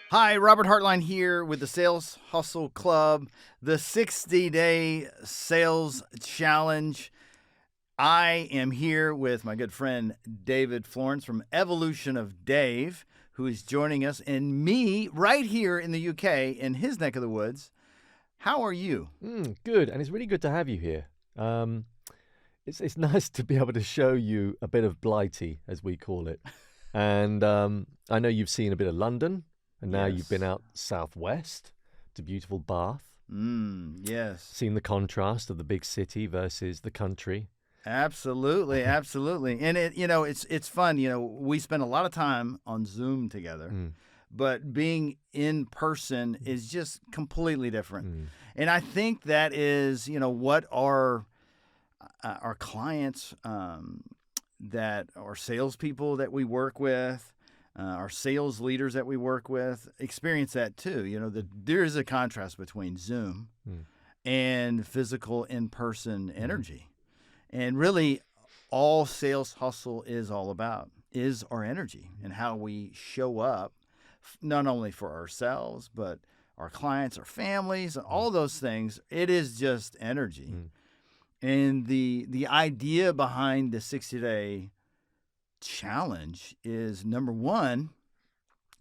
Hi, Robert Hartline here with the Sales Hustle Club, the 60-day sales challenge. I am here with my good friend David Florence from Evolution of Dave, who is joining us, and me right here in the UK in his neck of the woods. How are you? Good, and it's really good to have you here. It's nice to be able to show you a bit of Blighty, as we call it. And I know you've seen a bit of London, and now you've been Yes. out southwest to beautiful Bath, Yes. seen the contrast of the big city versus the country. Absolutely, absolutely. And it's fun. We spend a lot of time on Zoom together, Mm, but being in person is just completely different. mm, And I think that is, what our clients, that our salespeople that we work with, our sales leaders that we work with experience that too. There is a contrast between Zoom mm, and physical in-person mm, energy. And really, all sales hustle is all about is our energy and how we show up, not only for ourselves, but our clients, our families, and mm, all those things. It is just energy. mm, And the idea behind the 60-day challenge is number one,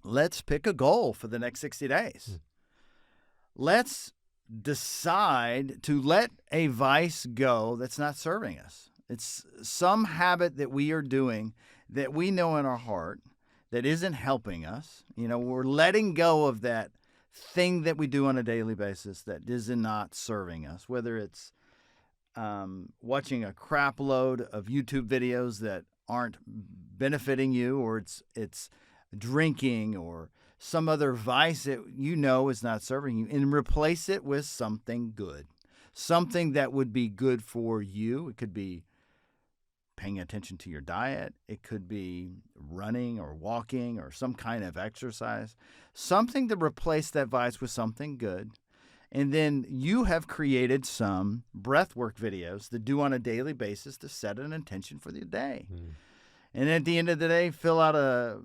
let's pick a goal for the next 60 days. mm, Let's decide to let a vice go that's not serving us. It's some habit that we are doing that we know in our heart that isn't helping us. We're letting go of that thing that we do on a daily basis that is not serving us, whether it's watching a crap load of YouTube videos that aren't benefiting you, or it's drinking or some other vice that is not serving you, and replace it with something good, something that would be good for you. It could be paying attention to your diet. It could be running or walking or some kind of exercise, something to replace that vice with something good. And then you have created some breathwork videos to do on a daily basis to set an intention for the day. mm. And at the end of the day, fill out a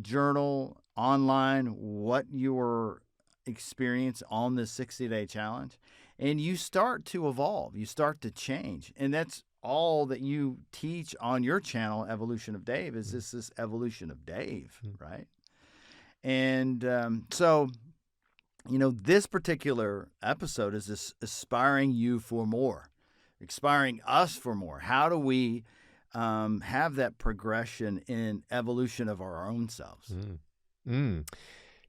journal online, what your experience on this 60-day challenge, and you start to evolve. You start to change, and that's all that you teach on your channel, Evolution of Dave. Is this evolution of Dave, right? And so this particular episode is this aspiring you for more, inspiring us for more. How do we have that progression in evolution of our own selves? Mm, mm.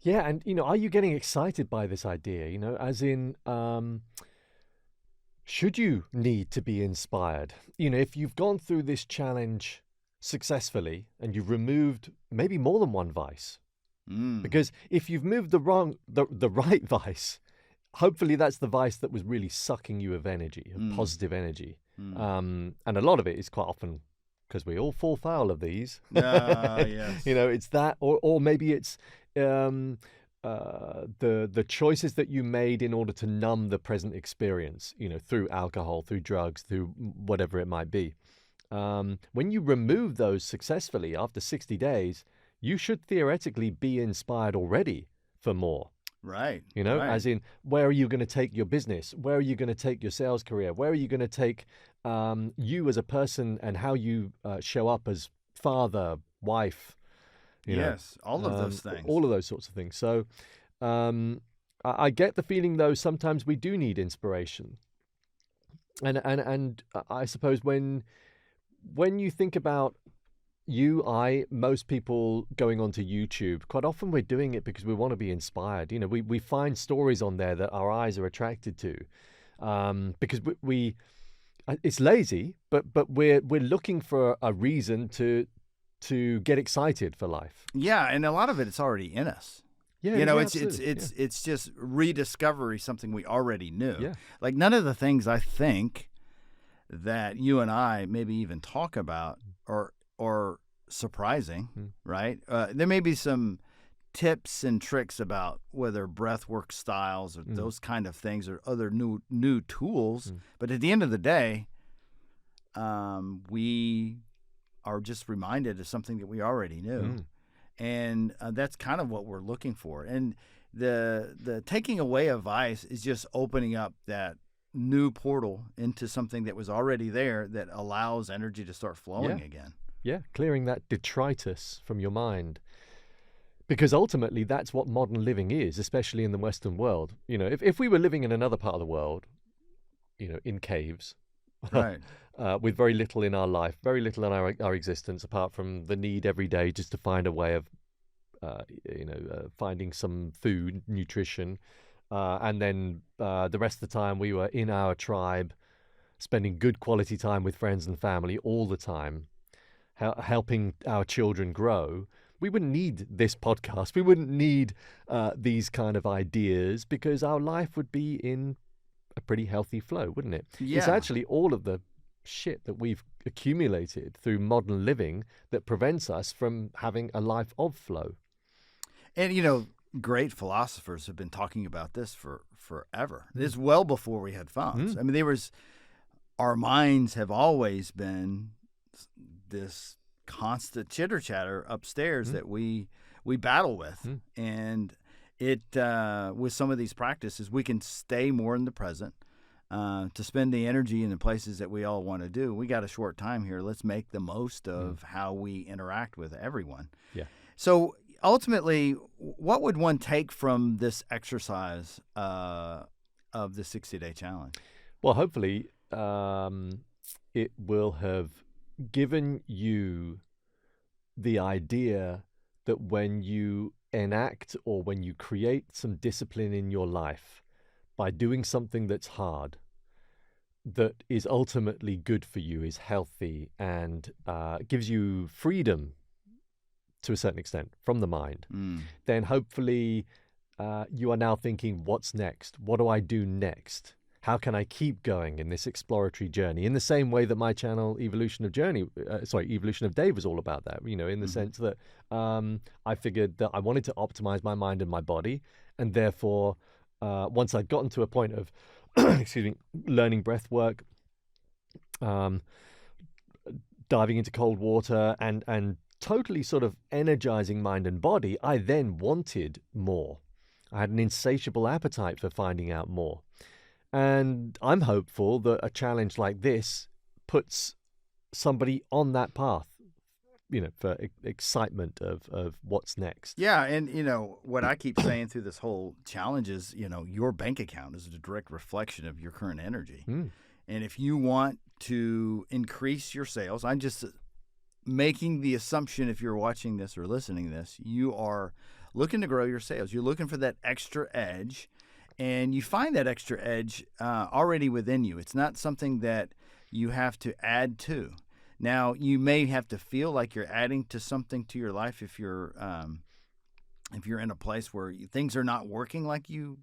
Yeah, and are you getting excited by this idea? As in, should you need to be inspired? If you've gone through this challenge successfully and you've removed maybe more than one vice, because if you've moved the right vice, hopefully that's the vice that was really sucking you of energy, of positive energy. And a lot of it is quite often because we all fall foul of these. Yes. It's that, or maybe it's the choices that you made in order to numb the present experience, through alcohol, through drugs, through whatever it might be. When you remove those successfully after 60 days, you should theoretically be inspired already for more. Right. As Right. in, where are you going to take your business? Where are you going to take your sales career? Where are you going to take you as a person and how you show up as father, wife, Yes. All of those things. all of those sorts of things. So I get the feeling, though, sometimes we do need inspiration. And I suppose when you think about most people going onto YouTube, quite often we're doing it because we want to be inspired. We find stories on there that our eyes are attracted to, because we it's lazy, but we're looking for a reason to get excited for life. Yeah, and a lot of it's already in us. Yeah, absolutely. It's just rediscovery, something we already knew. Yeah. Like none of the things I think that you and I maybe even talk about or surprising, right? There may be some tips and tricks about whether breathwork styles or those kind of things or other new tools, but at the end of the day, we are just reminded of something that we already knew. And that's kind of what we're looking for. And the taking away of vice is just opening up that new portal into something that was already there that allows energy to start flowing again. Yeah, clearing that detritus from your mind. Because ultimately, that's what modern living is, especially in the Western world. If we were living in another part of the world, in caves, Right. with very little in our life, very little in our existence, apart from the need every day just to find a way of, finding some food, nutrition, and then the rest of the time we were in our tribe, spending good quality time with friends and family all the time, helping our children grow. We wouldn't need this podcast. We wouldn't need these kind of ideas, because our life would be in a pretty healthy flow, wouldn't it? Yeah. It's actually all of the shit that we've accumulated through modern living that prevents us from having a life of flow. And, great philosophers have been talking about this for forever. This is well before we had phones. I mean, our minds have always been this constant chitter chatter upstairs that we battle with. And it with some of these practices, we can stay more in the present, to spend the energy in the places that we all want to do. We got a short time here. Let's make the most of how we interact with everyone. Yeah. So ultimately, what would one take from this exercise of the 60-day challenge? Well, hopefully, it will have given you the idea that when you enact or when you create some discipline in your life by doing something that's hard, that is ultimately good for you, is healthy, and gives you freedom to a certain extent from the mind, then hopefully you are now thinking, what's next? What do I do next? How can I keep going in this exploratory journey? In the same way that my channel, Evolution of Dave, was all about that, in the sense that I figured that I wanted to optimize my mind and my body. And therefore, once I'd gotten to a point of, learning breath work, diving into cold water and totally sort of energizing mind and body, I then wanted more. I had an insatiable appetite for finding out more. And I'm hopeful that a challenge like this puts somebody on that path, for excitement of what's next. Yeah, and what I keep saying through this whole challenge is, your bank account is a direct reflection of your current energy. And if you want to increase your sales, I'm just making the assumption, if you're watching this or listening to this, you are looking to grow your sales. You're looking for that extra edge. And you find that extra edge already within you. It's not something that you have to add to. Now, you may have to feel like you're adding to something to your life if you're in a place where things are not working like you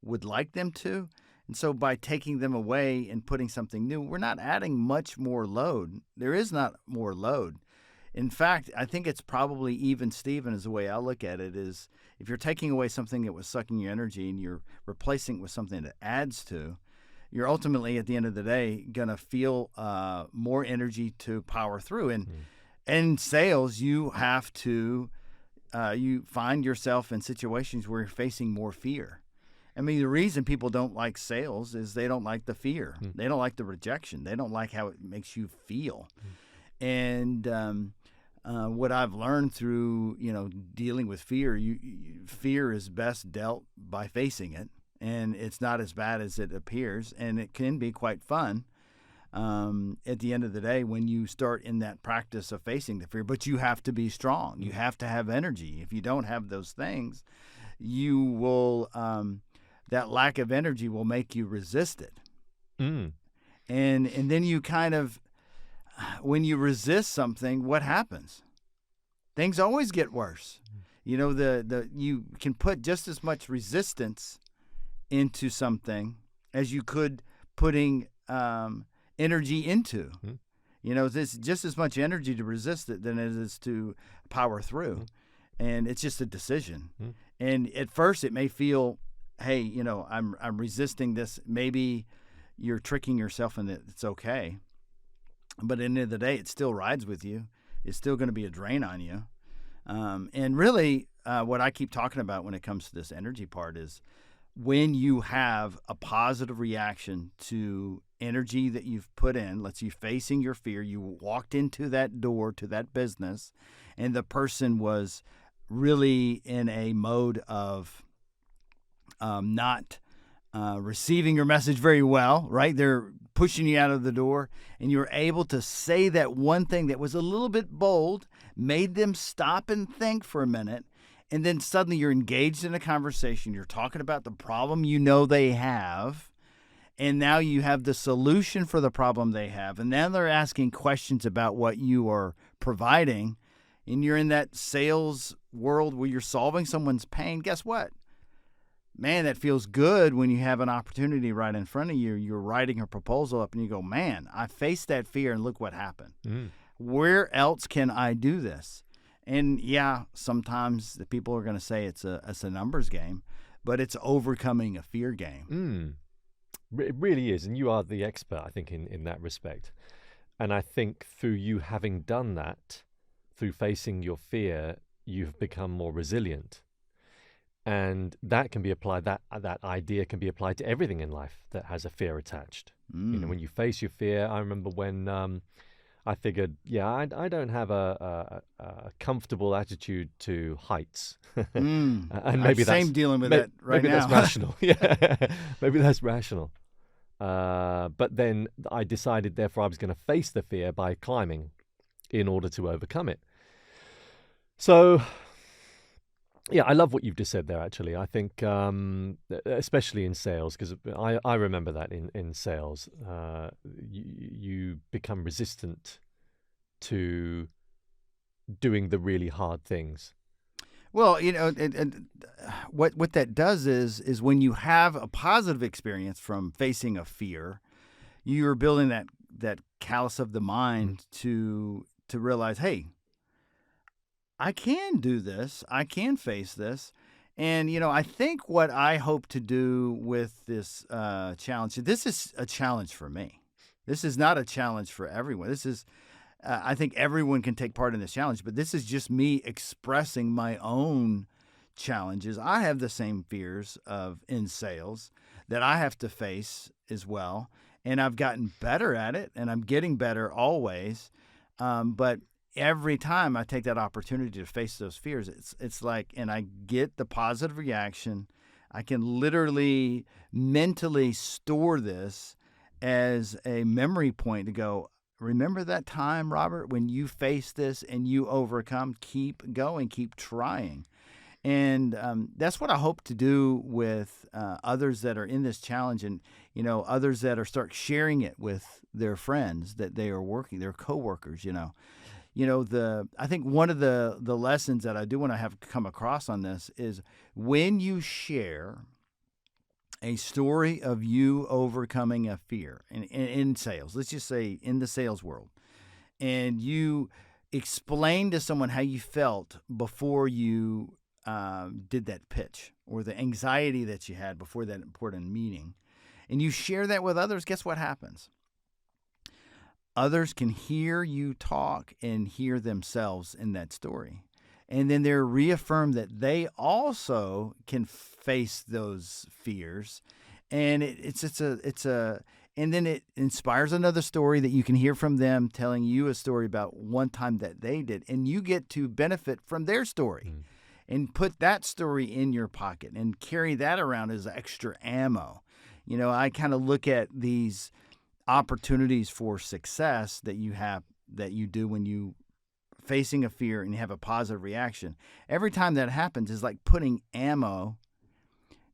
would like them to. And so by taking them away and putting something new, we're not adding much more load. There is not more load. In fact, I think it's probably even Steven, is the way I look at it, is if you're taking away something that was sucking your energy and you're replacing it with something that adds to, you're ultimately, at the end of the day, going to feel more energy to power through. And in sales, you have to, you find yourself in situations where you're facing more fear. I mean, the reason people don't like sales is they don't like the fear. They don't like the rejection. They don't like how it makes you feel. And what I've learned through, dealing with fear, fear is best dealt by facing it, and it's not as bad as it appears, and it can be quite fun at the end of the day when you start in that practice of facing the fear. But you have to be strong. You have to have energy. If you don't have those things, you will that lack of energy will make you resist it. And then you kind of, when you resist something, what happens? Things always get worse. You can put just as much resistance into something as you could putting energy into. There's just as much energy to resist it than it is to power through. And it's just a decision. And at first it may feel, hey, I'm resisting this. Maybe you're tricking yourself and it's okay. But at the end of the day, it still rides with you. It's still going to be a drain on you. And really, what I keep talking about when it comes to this energy part is when you have a positive reaction to energy that you've put in, let's say facing your fear, you walked into that door to that business, and the person was really in a mode of not receiving your message very well, right? They're pushing you out of the door, and you were able to say that one thing that was a little bit bold, made them stop and think for a minute, and then suddenly you're engaged in a conversation. You're talking about the problem you know they have, and now you have the solution for the problem they have, and then they're asking questions about what you are providing, and you're in that sales world where you're solving someone's pain. Guess what? Man, that feels good when you have an opportunity right in front of you. You're writing a proposal up and you go, man, I faced that fear and look what happened. Mm. Where else can I do this? And yeah, sometimes the people are going to say it's a numbers game, but it's overcoming a fear game. It really is. And you are the expert, I think, in that respect. And I think through you having done that, through facing your fear, you've become more resilient. And that can be applied, that idea can be applied to everything in life that has a fear attached. You know, when you face your fear, I remember when I figured, I don't have a comfortable attitude to heights. And maybe same dealing with that right maybe now. That's rational. Yeah, maybe that's rational. But then I decided, therefore, I was going to face the fear by climbing in order to overcome it. So, yeah, I love what you've just said there, actually. I think, especially in sales, because I remember that in sales, you become resistant to doing the really hard things. Well, you know, what that does is when you have a positive experience from facing a fear, you're building that callus of the mind to realize, hey, I can do this. I can face this. And, you know, I think what I hope to do with this challenge, this is a challenge for me. This is not a challenge for everyone. This is, I think everyone can take part in this challenge, but this is just me expressing my own challenges. I have the same fears in sales that I have to face as well. And I've gotten better at it, and I'm getting better always. But every time I take that opportunity to face those fears, it's like, and I get the positive reaction. I can literally mentally store this as a memory point to go, remember that time, Robert, when you faced this and you overcome? Keep going, keep trying. And that's what I hope to do with others that are in this challenge, and you know, others that are start sharing it with their friends that they are working, their coworkers. I think one of the lessons that I do want to have come across on this is when you share a story of you overcoming a fear in sales, let's just say in the sales world, and you explain to someone how you felt before you did that pitch, or the anxiety that you had before that important meeting, and you share that with others, guess what happens? Others can hear you talk and hear themselves in that story. And then they're reaffirmed that they also can face those fears. And and then it inspires another story that you can hear from them telling you a story about one time that they did. And you get to benefit from their story and put that story in your pocket and carry that around as extra ammo. You know, I kind of look at these opportunities for success that you do when you facing a fear and you have a positive reaction. Every time that happens is like putting ammo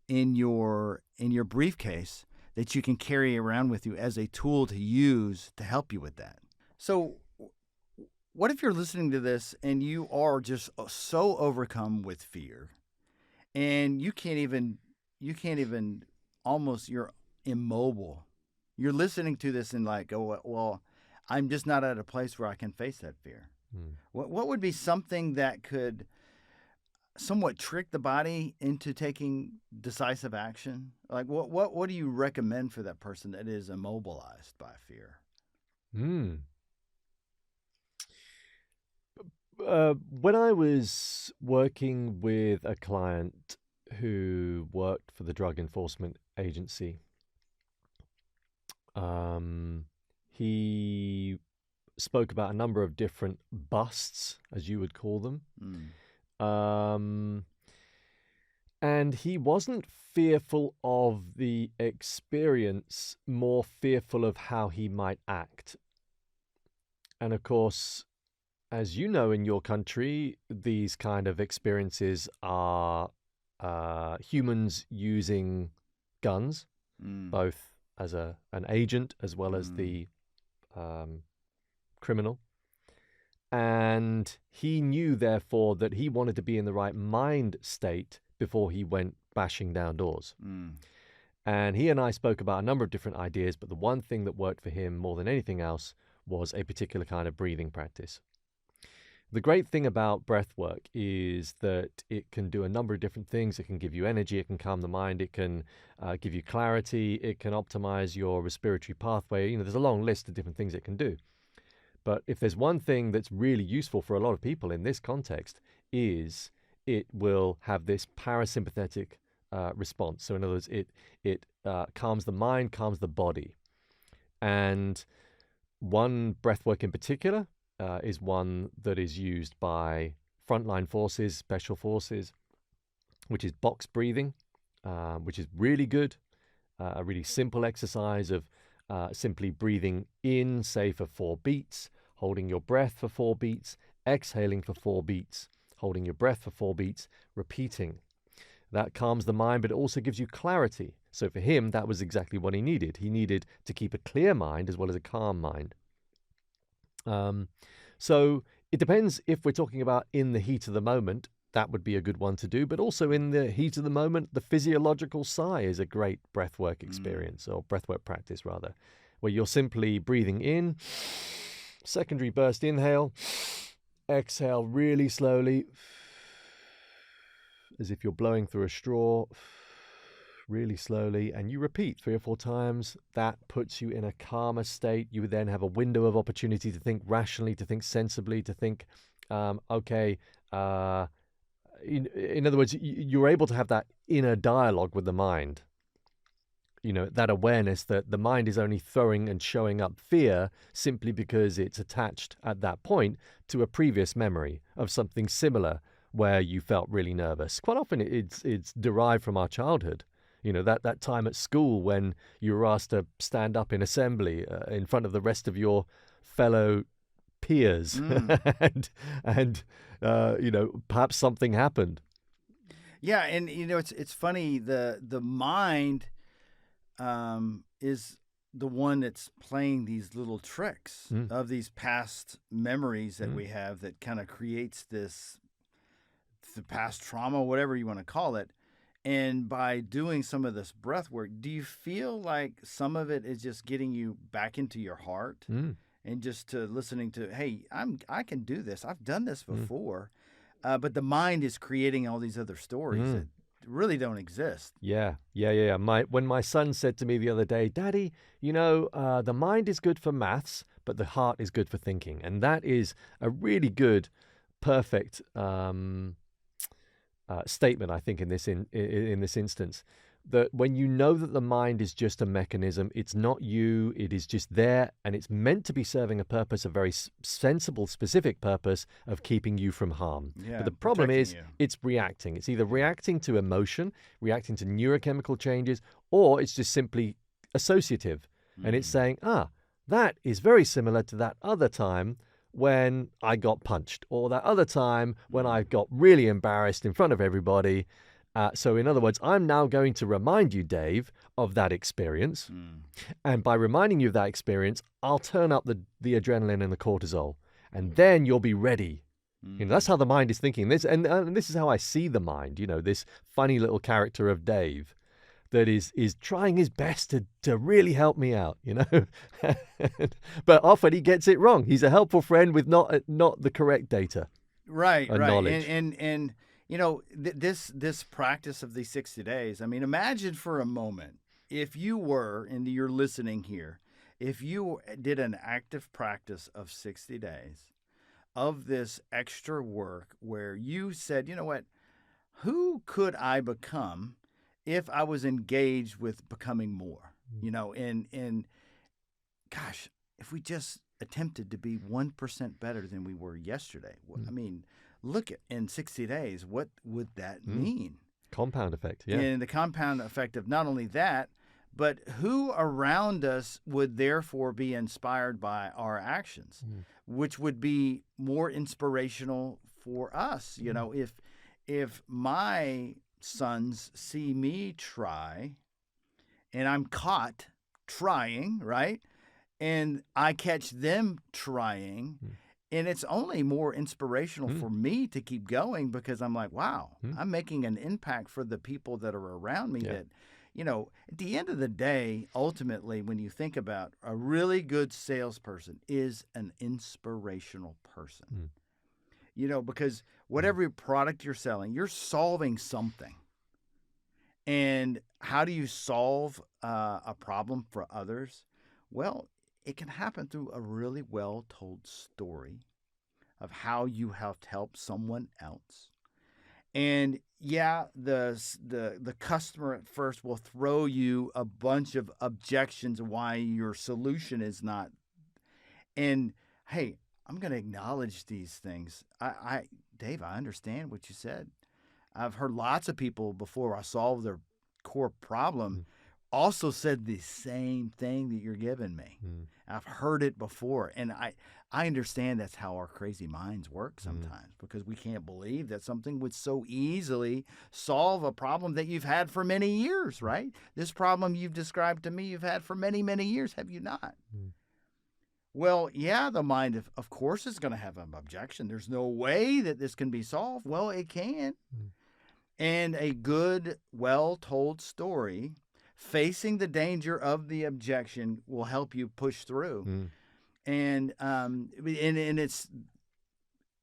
in your briefcase that you can carry around with you as a tool to use to help you with that. So what if you're listening to this and you are just so overcome with fear and you can't even almost, you're immobile. You're listening to this and like, oh, well, I'm just not at a place where I can face that fear. What would be something that could somewhat trick the body into taking decisive action? Like, what do you recommend for that person that is immobilized by fear? when I was working with a client who worked for the Drug Enforcement Agency, he spoke about a number of different busts, as you would call them. And he wasn't fearful of the experience, more fearful of how he might act. And of course, as you know, in your country, these kind of experiences are humans using guns, both as an agent as well as the criminal. And he knew, therefore, that he wanted to be in the right mind state before he went bashing down doors. And he and I spoke about a number of different ideas, but the one thing that worked for him more than anything else was a particular kind of breathing practice. The great thing about breath work is that it can do a number of different things. It can give you energy, it can calm the mind, it can give you clarity, it can optimize your respiratory pathway. There's a long list of different things it can do. But if there's one thing that's really useful for a lot of people in this context, is it will have this parasympathetic response. So in other words, it calms the mind, calms the body. And one breathwork in particular is one that is used by frontline forces, special forces, which is box breathing, which is really good. A really simple exercise of simply breathing in, say, for 4 beats, holding your breath for 4 beats, exhaling for 4 beats, holding your breath for 4 beats, repeating. That calms the mind, but it also gives you clarity. So for him, that was exactly what he needed. He needed to keep a clear mind as well as a calm mind. So it depends if we're talking about in the heat of the moment. That would be a good one to do. But also in the heat of the moment, the physiological sigh is a great breathwork experience, or breathwork practice rather, where you're simply breathing in, secondary burst inhale, exhale really slowly, as if you're blowing through a straw, really slowly, and you repeat 3 or 4 times. That puts you in a calmer state. You would then have a window of opportunity to think rationally, to think sensibly, to think, in other words, you're able to have that inner dialogue with the mind. That awareness that the mind is only throwing and showing up fear simply because it's attached at that point to a previous memory of something similar where you felt really nervous. Quite often it's derived from our childhood. That time at school when you were asked to stand up in assembly in front of the rest of your fellow peers, and perhaps something happened. Yeah, and it's funny. The mind is the one that's playing these little tricks of these past memories that we have that kind of creates the past trauma, whatever you want to call it. And by doing some of this breath work, do you feel like some of it is just getting you back into your heart and just to listening to, hey, I can do this. I've done this before. But the mind is creating all these other stories that really don't exist. Yeah. When my son said to me the other day, Daddy, the mind is good for maths, but the heart is good for thinking. And that is a really good, perfect statement, I think, in this instance. That when you know that the mind is just a mechanism, it's not you, it is just there, and it's meant to be serving a purpose, a very sensible, specific purpose of keeping you from harm. Yeah, but the problem is, you. it's reacting. It's either reacting to emotion, reacting to neurochemical changes, or it's just simply associative. And it's saying, that is very similar to that other time when I got punched, or that other time when I got really embarrassed in front of everybody. So in other words, I'm now going to remind you, Dave, of that experience. And by reminding you of that experience, I'll turn up the adrenaline and the cortisol. And then you'll be ready. That's how the mind is thinking. This is how I see the mind, this funny little character of Dave that is trying his best to really help me out, But often he gets it wrong. He's a helpful friend with not the correct data. Right. Knowledge. And this practice of these 60 days, I mean, imagine for a moment, if you were, and you're listening here, if you did an active practice of 60 days of this extra work where you said, you know what, who could I become if I was engaged with becoming more? And gosh, if we just attempted to be 1% better than we were yesterday, I mean, look at in 60 days, what would that mean? Compound effect, yeah. And the compound effect of not only that, but who around us would therefore be inspired by our actions, which would be more inspirational for us. If my sons see me try and I'm caught trying, right? And I catch them trying, and it's only more inspirational for me to keep going because I'm like, wow, I'm making an impact for the people that are around me. That, at the end of the day, ultimately, when you think about a really good salesperson is an inspirational person. Because whatever product you're selling, you're solving something. And how do you solve a problem for others? Well, it can happen through a really well-told story of how you have helped someone else. And yeah, the customer at first will throw you a bunch of objections why your solution is not. And hey, I'm going to acknowledge these things. Dave, I understand what you said. I've heard lots of people before I solve their core problem also said the same thing that you're giving me. I've heard it before. And I understand that's how our crazy minds work sometimes because we can't believe that something would so easily solve a problem that you've had for many years, right? This problem you've described to me you've had for many, many years, have you not? Well, yeah, the mind, of course, is going to have an objection. There's no way that this can be solved. Well, it can. And a good, well-told story facing the danger of the objection will help you push through. And it's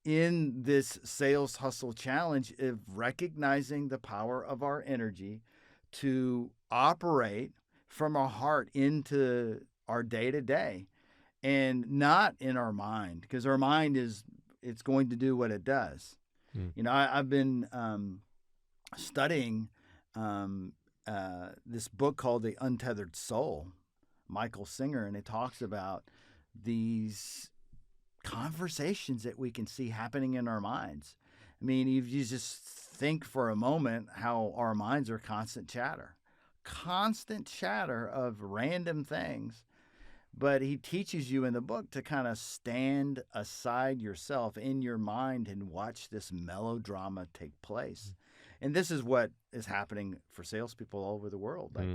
in this sales hustle challenge of recognizing the power of our energy to operate from our heart into our day-to-day and not in our mind, because our mind it's going to do what it does. I've been studying this book called The Untethered Soul, Michael Singer, and it talks about these conversations that we can see happening in our minds. I mean, if you just think for a moment how our minds are constant chatter of random things. But he teaches you in the book to kind of stand aside yourself in your mind and watch this melodrama take place. And this is what is happening for salespeople all over the world. Like,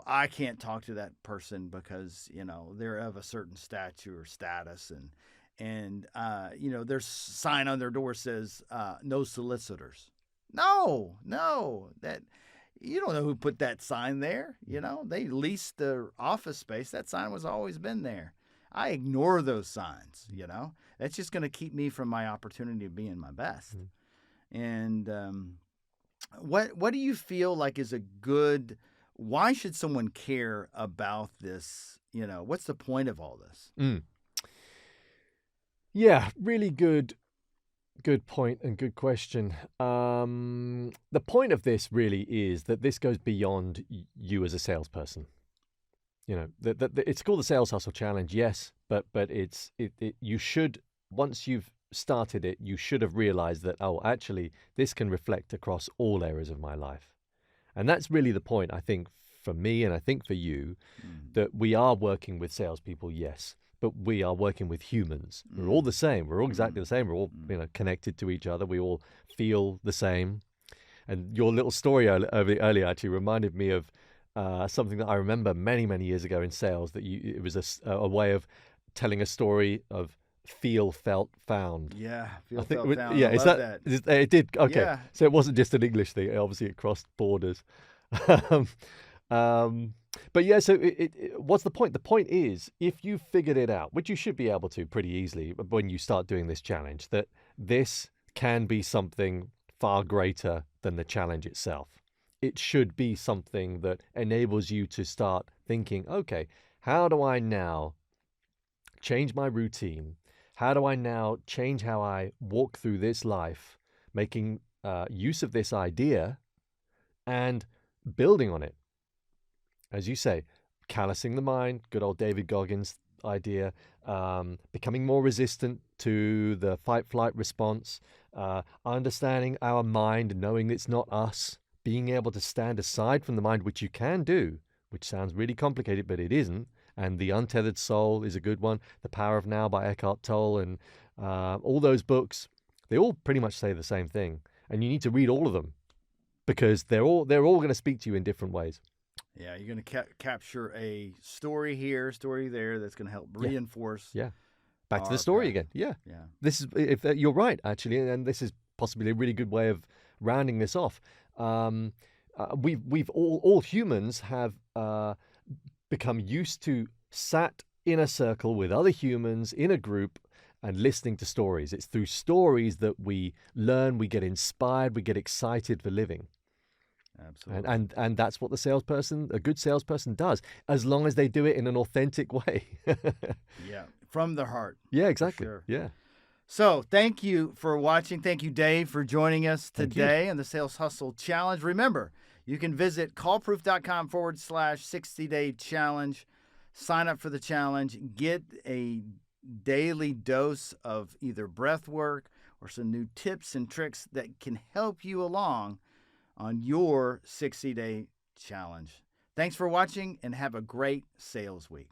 I can't talk to that person because, they're of a certain stature or status. And their sign on their door says, no solicitors. No, that... You don't know who put that sign there. They leased the office space. That sign was always been there. I ignore those signs. That's just going to keep me from my opportunity of being my best. And what do you feel like is a good? Why should someone care about this? What's the point of all this? Yeah, really good point and good question. The point of this really is that this goes beyond you as a salesperson. It's called the Sales Hustle Challenge, yes, but you should, once you've started it, you should have realized that, actually, this can reflect across all areas of my life. And that's really the point, I think, for me and I think for you, that we are working with salespeople, yes, but we are working with humans. We're all the same. We're all exactly the same. We're all connected to each other. We all feel the same. And your little story earlier actually reminded me of something that I remember many, many years ago in sales. That it was a way of telling a story of feel, felt, found. Yeah, feel, felt, found. Yeah, I love that. It did. Okay, yeah. So it wasn't just an English thing. Obviously, it crossed borders. But yeah, so what's the point? The point is, if you figured it out, which you should be able to pretty easily when you start doing this challenge, that this can be something far greater than the challenge itself. It should be something that enables you to start thinking, okay, how do I now change my routine? How do I now change how I walk through this life, making use of this idea and building on it? As you say, callousing the mind, good old David Goggins idea, becoming more resistant to the fight flight response, understanding our mind, knowing it's not us, being able to stand aside from the mind, which you can do, which sounds really complicated, but it isn't. And The Untethered Soul is a good one. The Power of Now by Eckhart Tolle, and all those books, they all pretty much say the same thing. And you need to read all of them because they're all going to speak to you in different ways. Yeah, you're going to capture a story here, story there that's going to help reinforce. Yeah. Back to the story again. Yeah. This is, if you're right, actually, and this is possibly a really good way of rounding this off. We've all humans have become used to sat in a circle with other humans in a group and listening to stories. It's through stories that we learn, we get inspired, we get excited for living. Absolutely. And that's what a good salesperson does, as long as they do it in an authentic way. Yeah, from the heart. Yeah, exactly. Sure. Yeah. So thank you for watching. Thank you, Dave, for joining us today on the Sales Hustle Challenge. Remember, you can visit callproof.com/60-day challenge. Sign up for the challenge. Get a daily dose of either breath work or some new tips and tricks that can help you along on your 60-day challenge. Thanks for watching and have a great sales week.